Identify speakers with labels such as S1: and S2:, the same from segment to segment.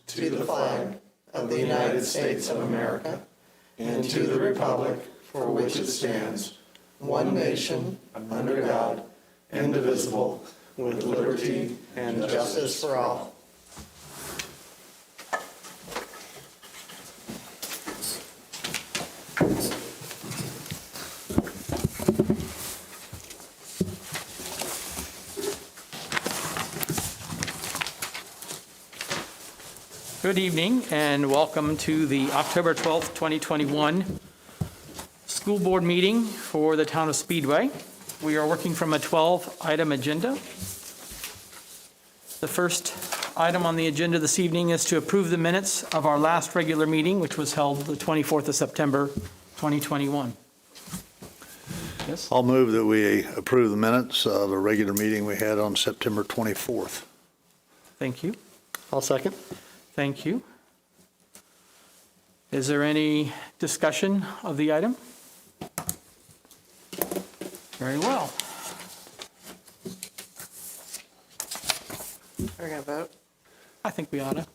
S1: to the flag of the United States of America and to the republic for which it stands, one nation, under God, indivisible, with liberty and justice for all.
S2: Good evening and welcome to the October 12th, 2021 school board meeting for the town of Speedway. We are working from a 12-item agenda. The first item on the agenda this evening is to approve the minutes of our last regular meeting, which was held the 24th of September, 2021. Yes?
S3: I'll move that we approve the minutes of a regular meeting we had on September 24th.
S2: Thank you.
S1: I'll second.
S2: Thank you. Is there any discussion of the item? Very well.
S4: Are we going to vote?
S2: I think we ought to.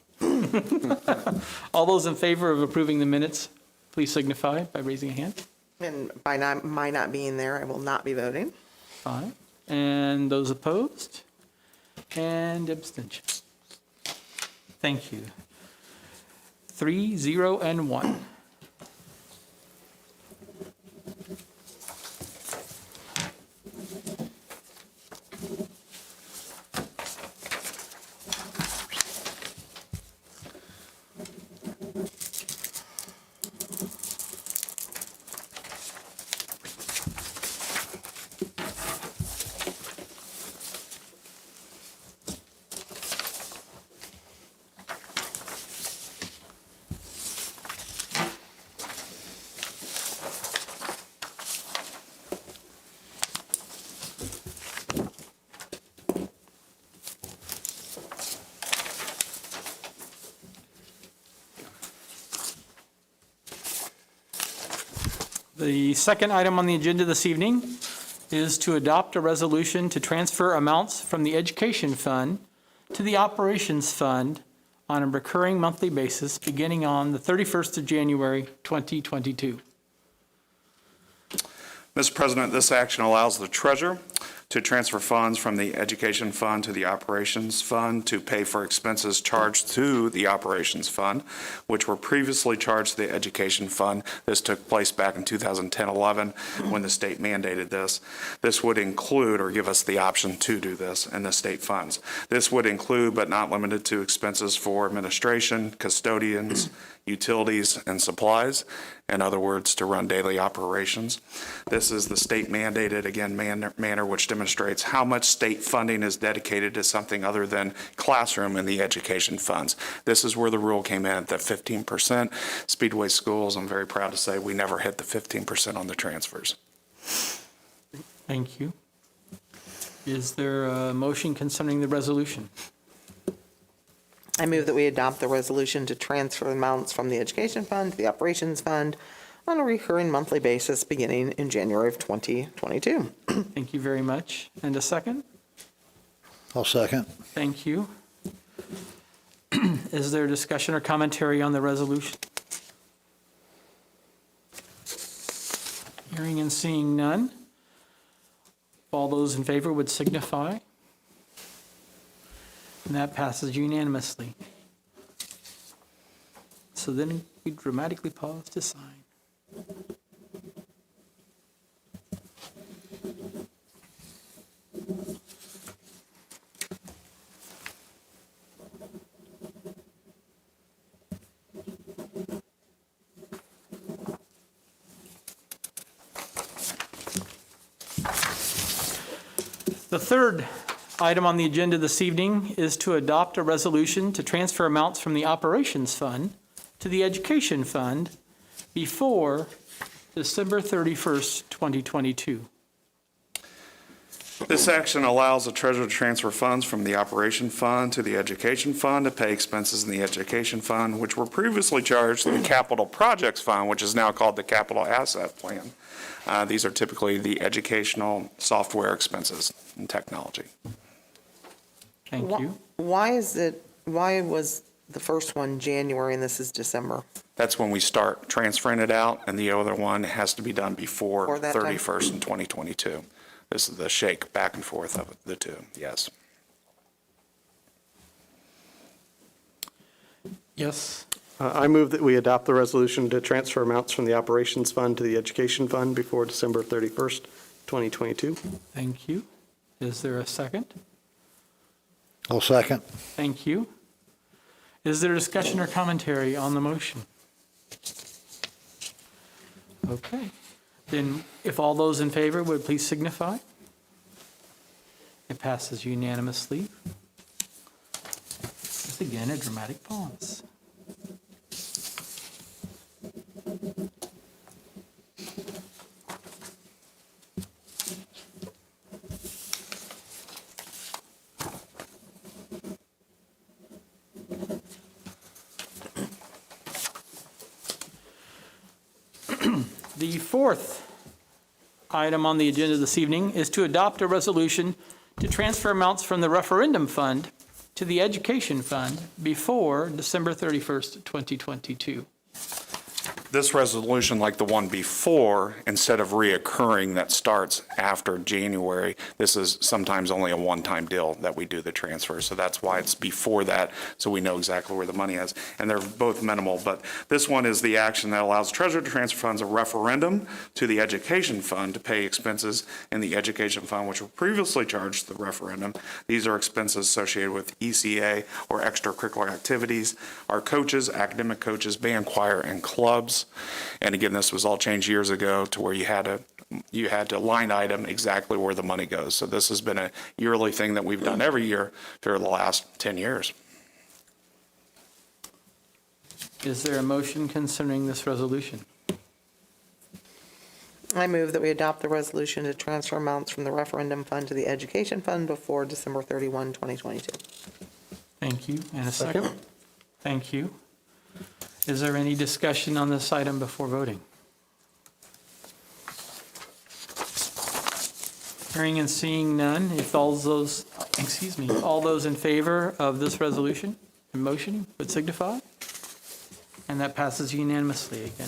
S2: All those in favor of approving the minutes, please signify by raising a hand.
S4: And by my not being there, I will not be voting.
S2: Aye. And those opposed? And abstentions. Thank you. 3, 0, and 1. The second item on the agenda this evening is to adopt a resolution to transfer amounts from the Education Fund to the Operations Fund on a recurring monthly basis beginning on the 31st of January, 2022.
S5: Mr. President, this action allows the treasurer to transfer funds from the Education Fund to the Operations Fund to pay for expenses charged to the Operations Fund, which were previously charged to the Education Fund. This took place back in 2010-11 when the state mandated this. This would include, or give us the option to do this in the state funds. This would include, but not limited to, expenses for administration, custodians, utilities, and supplies. In other words, to run daily operations. This is the state mandated, again, manner which demonstrates how much state funding is dedicated to something other than classroom in the education funds. This is where the rule came in at the 15%. Speedway schools, I'm very proud to say, we never hit the 15% on the transfers.
S2: Thank you. Is there a motion concerning the resolution?
S4: I move that we adopt the resolution to transfer amounts from the Education Fund to the Operations Fund on a recurring monthly basis beginning in January of 2022.
S2: Thank you very much. And a second?
S3: I'll second.
S2: Thank you. Is there discussion or commentary on the resolution? Hearing and seeing none. All those in favor would signify. And that passes unanimously. So then we dramatically pause to sign. The third item on the agenda this evening is to adopt a resolution to transfer amounts from the Operations Fund to the Education Fund before December 31st, 2022.
S5: This action allows the treasurer to transfer funds from the Operation Fund to the Education Fund to pay expenses in the Education Fund, which were previously charged to the Capital Projects Fund, which is now called the Capital Asset Plan. These are typically the educational software expenses and technology.
S2: Thank you.
S4: Why was The first one, January, and this is December.
S5: That's when we start transferring it out, and the other one has to be done before
S4: Before that time?
S5: 31st in 2022. This is the shake back and forth of the two, yes.
S2: Yes.
S6: I move that we adopt the resolution to transfer amounts from the Operations Fund to the Education Fund before December 31st, 2022.
S2: Thank you. Is there a second?
S3: I'll second.
S2: Thank you. Is there discussion or commentary on the motion? Okay. Then if all those in favor would please signify. It passes unanimously. It's again a dramatic pause. The fourth item on the agenda this evening is to adopt a resolution to transfer amounts from the Referendum Fund to the Education Fund before December 31st, 2022.
S5: This resolution, like the one before, instead of reoccurring that starts after January, this is sometimes only a one-time deal that we do the transfer. So that's why it's before that, so we know exactly where the money is. And they're both minimal, but this one is the action that allows Treasurer to transfer funds of Referendum to the Education Fund to pay expenses in the Education Fund, which were previously charged to the Referendum. These are expenses associated with ECA or extracurricular activities, our coaches, academic coaches, band, choir, and clubs. And again, this was all changed years ago to where you had to line item exactly where the money goes. So this has been a yearly thing that we've done every year for the last 10 years.
S2: Is there a motion concerning this resolution?
S4: I move that we adopt the resolution to transfer amounts from the Referendum Fund to the Education Fund before December 31, 2022.
S2: Thank you. And a second? Thank you. Is there any discussion on this item before voting? Hearing and seeing none, if all those in favor of this resolution and motion would signify. And that passes unanimously again.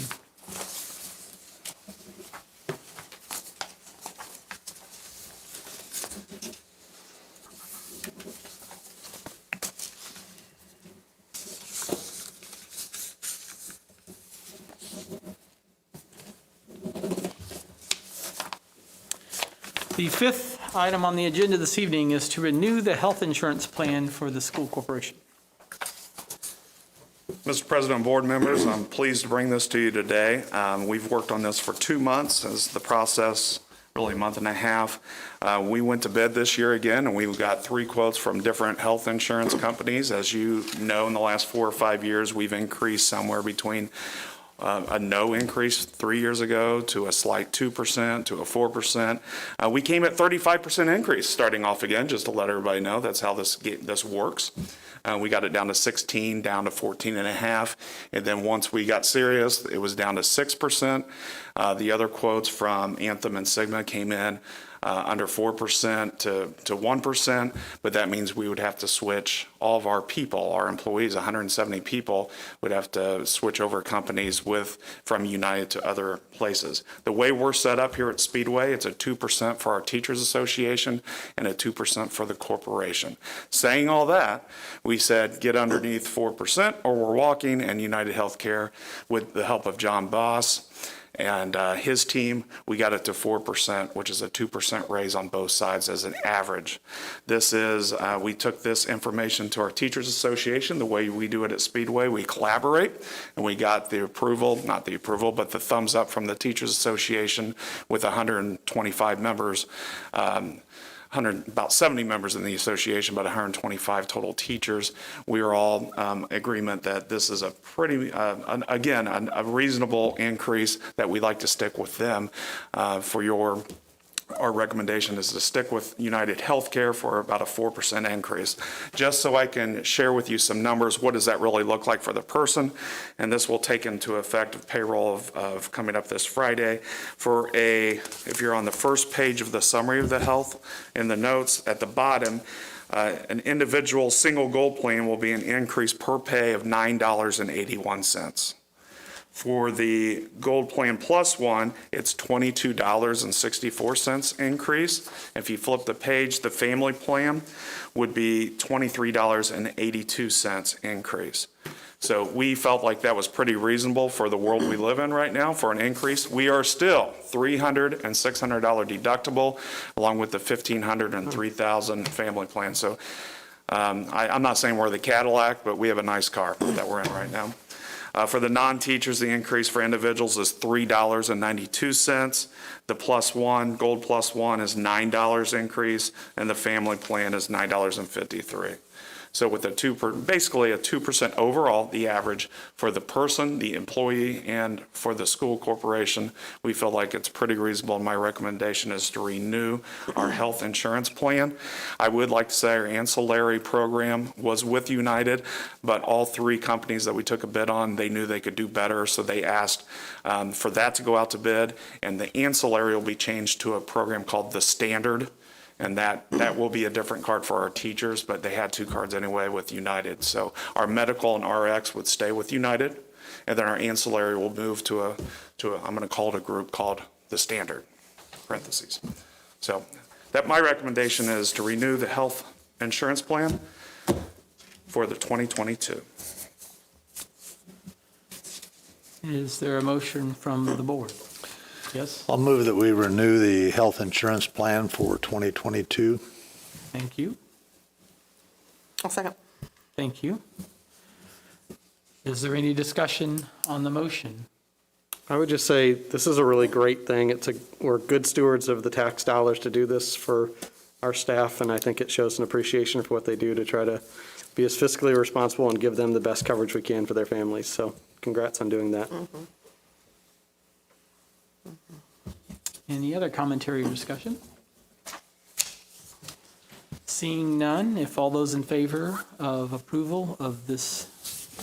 S2: The fifth item on the agenda this evening is to renew the health insurance plan for the school corporation.
S5: Mr. President and board members, I'm pleased to bring this to you today. We've worked on this for 2 months as the process, really a month and a half. We went to bid this year again, and we got 3 quotes from different health insurance companies. As you know, in the last 4 or 5 years, we've increased somewhere between a no increase 3 years ago to a slight 2% to a 4%. We came at 35% increase starting off again, just to let everybody know that's how this works. We got it down to 16, down to 14.5, and then once we got serious, it was down to 6%. The other quotes from Anthem and Sigma came in under 4% to 1%, but that means we would have to switch all of our people, our employees, 170 people, would have to switch over companies from United to other places. The way we're set up here at Speedway, it's a 2% for our Teachers Association and a 2% for the corporation. Saying all that, we said get underneath 4% or we're walking, and United Healthcare, with the help of John Boss and his team, we got it to 4%, which is a 2% raise on both sides as an average. This is, we took this information to our Teachers Association, the way we do it at Speedway. We collaborate, and we got the approval, not the approval, but the thumbs up from the Teachers Association with 125 members. About 70 members in the association, but 125 total teachers. We are all agreement that this is a pretty, again, a reasonable increase that we'd like to stick with them our recommendation is to stick with United Healthcare for about a 4% increase. Just so I can share with you some numbers, what does that really look like for the person? And this will take into effect of payroll of coming up this Friday. If you're on the first page of the summary of the health in the notes at the bottom, An individual single gold plan will be an increase per pay of $9.81. For the Gold Plan Plus one, it's $22.64 increase. If you flip the page, the family plan would be $23.82 increase. So we felt like that was pretty reasonable for the world we live in right now for an increase. We are still $300 and $600 deductible, along with the $1,500 and $3,000 family plan. So I'm not saying we're the Cadillac, but we have a nice car that we're in right now. For the non-teachers, the increase for individuals is $3.92. The Gold Plus One is $9 increase, and the family plan is $9.53. So with basically a 2% overall, the average for the person, the employee, and for the school corporation, we feel like it's pretty reasonable. And my recommendation is to renew our health insurance plan. I would like to say our ancillary program was with United, but all three companies that we took a bid on, they knew they could do better, so they asked for that to go out to bid, and the ancillary will be changed to a program called the Standard. And that will be a different card for our teachers, but they had two cards anyway with United. So our medical and RX would stay with United, and then our ancillary will move to I'm going to call it a group called the Standard, parentheses. So my recommendation is to renew the health insurance plan for the 2022.
S2: Is there a motion from the board? Yes,
S3: I'll move that we renew the health insurance plan for 2022.
S2: thank you.
S4: I'll second.
S2: Thank you. Is there any discussion on the motion?
S6: I would just say this is a really great thing. We're good stewards of the tax dollars to do this for our staff, and I think it shows an appreciation for what they do to try to be as fiscally responsible and give them the best coverage we can for their families. So congrats on doing that.
S2: Any other commentary or discussion? Seeing none, if all those in favor of approval of this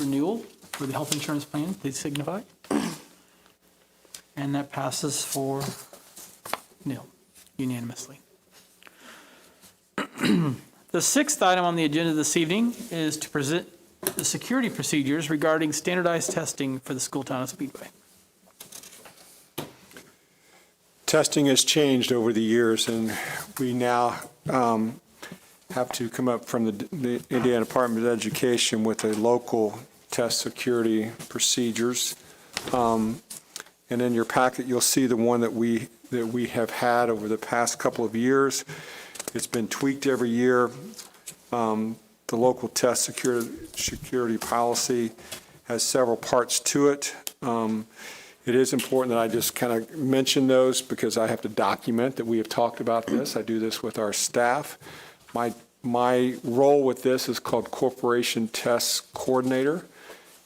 S2: renewal for the health insurance plan, please signify. And that passes 4-0 unanimously. The sixth item on the agenda this evening is to present the security procedures regarding standardized testing for the school town of Speedway.
S7: Testing has changed over the years, and we now have to come up from the Indiana Department of Education with a local test security procedures. And in your packet, you'll see the one that we have had over the past couple of years. It's been tweaked every year. The local test security policy has several parts to it. It is important that I just kind of mention those because I have to document that we have talked about this. I do this with our staff. My role with this is called Corporation Test Coordinator,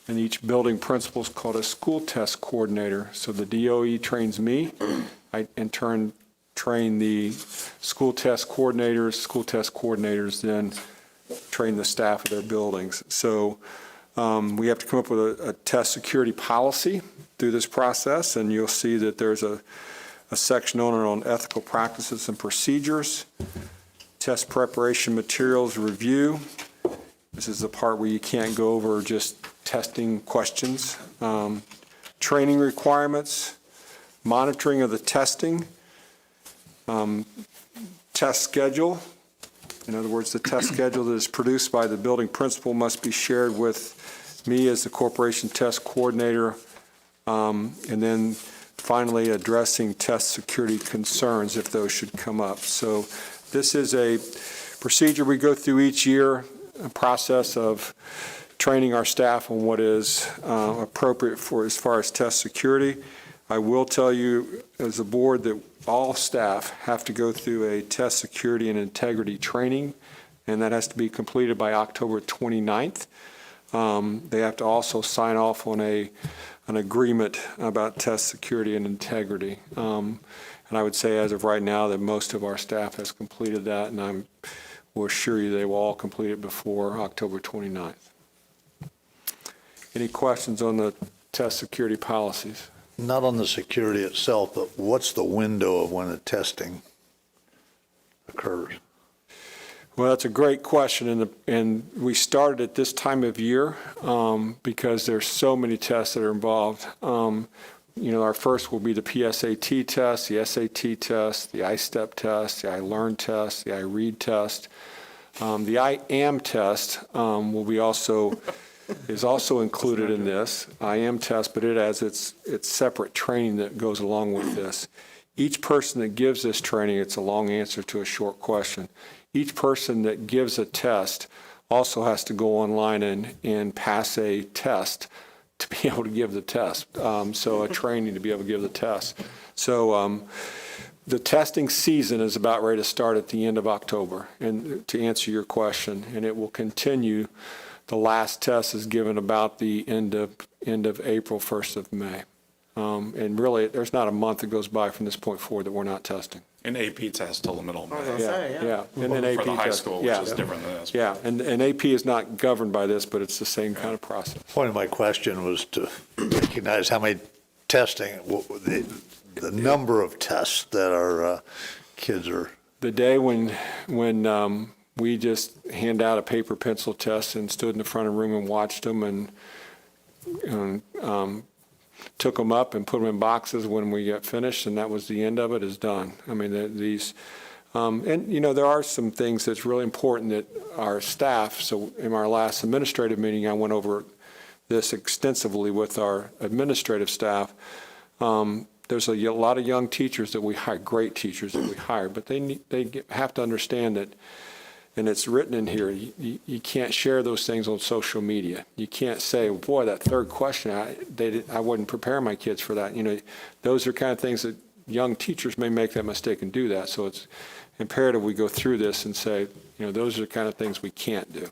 S7: and each building principal is called a School Test Coordinator. So the DOE trains me. I, in turn, train the school test coordinators. School test coordinators then train the staff of their buildings. So we have to come up with a test security policy through this process, and you'll see that there's a section on ethical practices and procedures, test preparation materials review. This is the part where you can't go over just testing questions. Training requirements, monitoring of the testing, test schedule. In other words, the test schedule that is produced by the building principal must be shared with me as the corporation test coordinator. And then finally addressing test security concerns if those should come up. So this is a procedure we go through each year, a process of training our staff on what is appropriate for as far as test security. I will tell you as a board that all staff have to go through a test security and integrity training, and that has to be completed by October 29th. They have to also sign off on an agreement about test security and integrity. And I would say as of right now that most of our staff has completed that, and I will assure you they will all complete it before October 29th. Any questions on the test security policies?
S3: Not on the security itself, but what's the window of when the testing occurs?
S7: Well, that's a great question, and we started at this time of year because there's so many tests that are involved. Our first will be the PSAT test, the SAT test, the I-STEP test, the I-LEARN test, the I-READ test. The I-AM test will be is also included in this, I-AM test, but it has its separate training that goes along with this. Each person that gives this training, it's a long answer to a short question. Each person that gives a test also has to go online and pass a test to be able to give the test. So a training to be able to give the test. So the testing season is about ready to start at the end of October, and to answer your question, and it will continue. The last test is given about the end of April, 1st of May. And really, there's not a month that goes by from this point forward that we're not testing.
S5: An AP test till the middle of May.
S7: Yeah. And then AP
S5: For the high
S7: test.
S5: school, which is different than this.
S7: Yeah, and AP is not governed by this, but it's the same kind of process.
S3: Point of my question was to recognize how many testing, the number of tests that our kids are.
S7: The day when we just hand out a paper pencil test and stood in the front of the room and watched them and took them up and put them in boxes when we got finished, and that was the end of it, is done. I mean, there are some things that's really important that our staff, so in our last administrative meeting, I went over this extensively with our administrative staff. There's a lot of young teachers that we hire, great teachers that we hire, but they have to understand that, and it's written in here, you can't share those things on social media. You can't say, boy, that third question, I wouldn't prepare my kids for that. Those are kind of things that young teachers may make that mistake and do that. So it's imperative we go through this and say, those are the kind of things we can't do.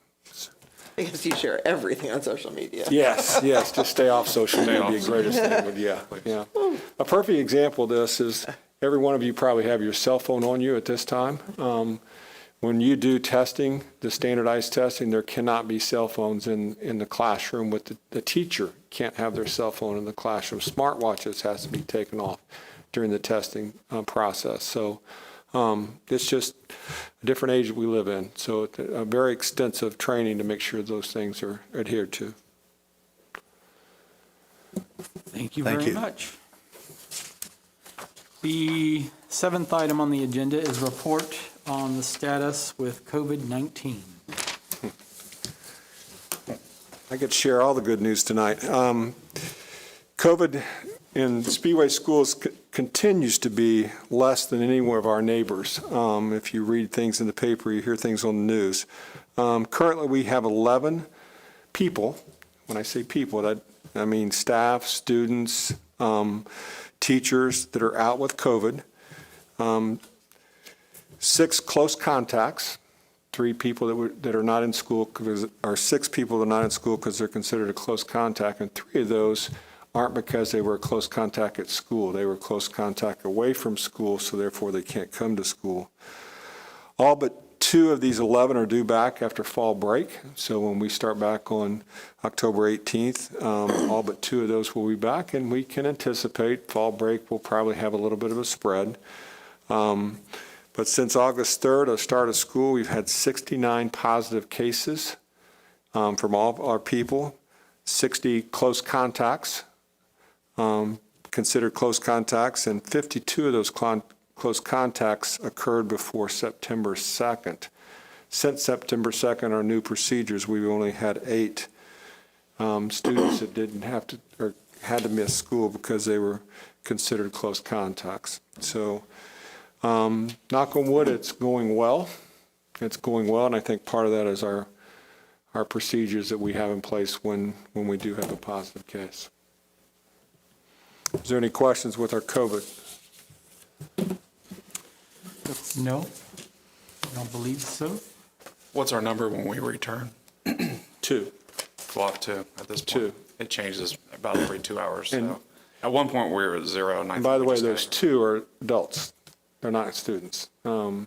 S4: Because you share everything on social media.
S7: Yes, just stay off social media, be the greatest thing. But yeah. A perfect example of this is every one of you probably have your cell phone on you at this time. When you do testing, the standardized testing, there cannot be cell phones in the classroom. With the teacher can't have their cell phone in the classroom. Smartwatches has to be taken off during the testing process. So it's just a different age we live in. So a very extensive training to make sure those things are adhered to.
S2: Thank you very much. The seventh item on the agenda is report on the status with COVID-19.
S7: I could share all the good news tonight. COVID in Speedway schools continues to be less than any one of our neighbors. If you read things in the paper, you hear things on the news. Currently, we have 11 people. When I say people, I mean staff, students, teachers that are out with COVID. 6 close contacts, 3 people that are not in school, or 6 people that are not in school because they're considered a close contact, and 3 of those aren't because they were a close contact at school. They were close contact away from school, so therefore they can't come to school. All but 2 of these 11 are due back after fall break. So when we start back on October 18th, all but 2 of those will be back, and we can anticipate fall break will probably have a little bit of a spread. But since August 3rd, the start of school, we've had 69 positive cases from all of our people, 60 close contacts, considered close contacts, and 52 of those close contacts occurred before September 2nd. Since September 2nd, our new procedures, we've only had 8 students that didn't have to or had to miss school because they were considered close contacts. So knock on wood, it's going well. It's going well, and I think part of that is our procedures that we have in place when we do have a positive case. Is there any questions with our COVID?
S2: No, I don't believe so.
S5: What's our number when we return?
S7: 2.
S5: We'll have 2 at this point.
S7: 2.
S5: It changes about every 2 hours.
S7: And-
S5: So at one point, we were at 0. And
S7: And by the way, those 2 are adults. They're not students when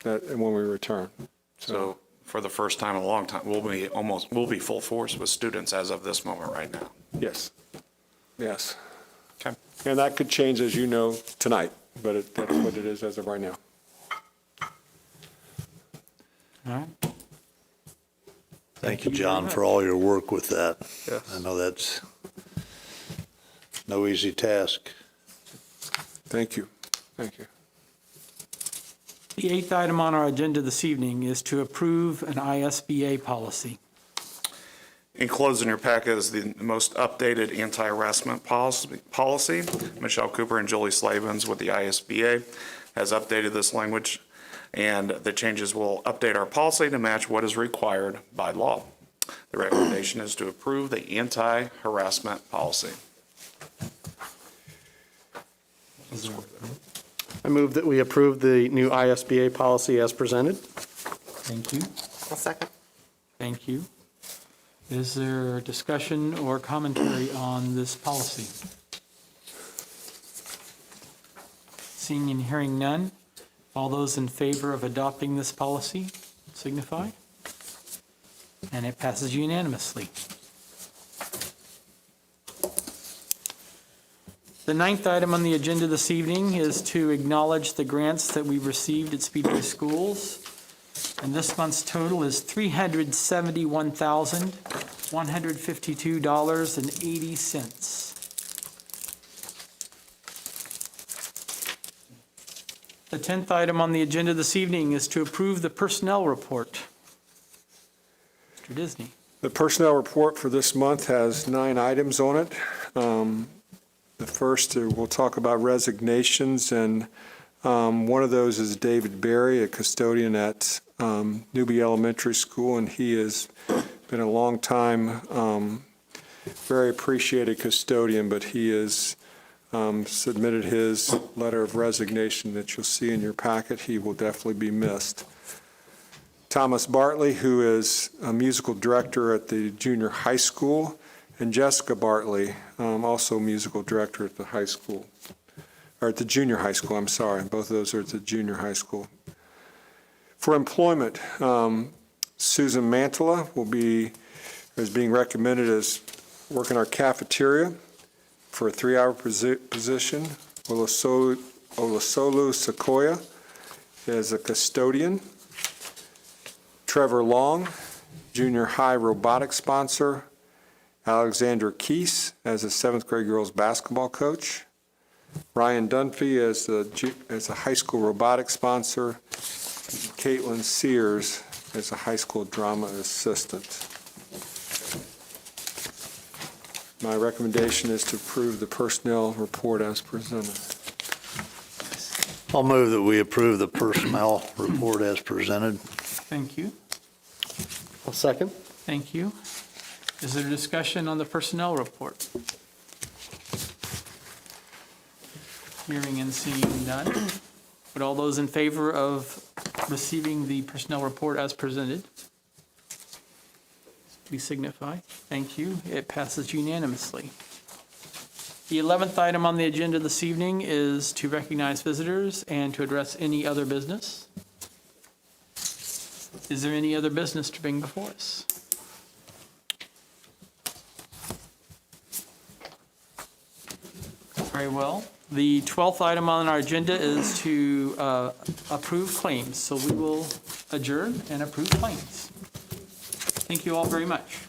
S7: we return.
S5: So for the first time in a long time, we'll be full force with students as of this moment right now.
S7: Yes.
S5: Okay.
S7: And that could change, as you know, tonight, but that's what it is as of right now.
S2: All right.
S3: Thank you,
S2: you very
S3: John,
S2: much.
S3: for all your work with that.
S6: Yes.
S3: I know that's no easy task.
S7: Thank you. Thank you.
S2: The 8th item on our agenda this evening is to approve an ISBA policy.
S5: Enclosed in your packet is the most updated anti-harassment policy. Michelle Cooper and Julie Slavens with the ISBA has updated this language, and the changes will update our policy to match what is required by law. The recommendation is to approve the anti-harassment policy.
S6: I move that we approve the new ISBA policy as presented.
S2: Thank you.
S4: I'll second.
S2: Thank you. Is there discussion or commentary on this policy? Seeing and hearing none, all those in favor of adopting this policy signify. And it passes unanimously. The 9th item on the agenda this evening is to acknowledge the grants that we received at Speedway Schools. And this month's total is $371,152.80. The 10th item on the agenda this evening is to approve the personnel report. Mr. Disney.
S7: The personnel report for this month has 9 items on it. The first, we'll talk about resignations, and one of those is David Berry, a custodian at Newby Elementary School, and he has been a long time, very appreciated custodian, but he has submitted his letter of resignation that you'll see in your packet. He will definitely be missed. Thomas Bartley, who is a musical director at the junior high school, and Jessica Bartley, also musical director at the high school, or at the junior high school, I'm sorry. Both of those are at the junior high school. For employment, Susan Mantala is being recommended as working our cafeteria for a 3-hour position. Olasolu Sequoia is a custodian. Trevor Long, junior high robotics sponsor. Alexandra Keese as a 7th grade girls basketball coach. Ryan Dunphy as a high school robotics sponsor. Caitlin Sears as a high school drama assistant. My recommendation is to approve the personnel report as presented.
S3: I'll move that we approve the personnel report as presented.
S2: Thank you.
S6: I'll second.
S2: Thank you. Is there discussion on the personnel report? Hearing and seeing none. Would all those in favor of receiving the personnel report as presented, please signify. Thank you. It passes unanimously. The 11th item on the agenda this evening is to recognize visitors and to address any other business. Is there any other business to bring before us? Very well. The 12th item on our agenda is to approve claims. So we will adjourn and approve claims. Thank you all very much.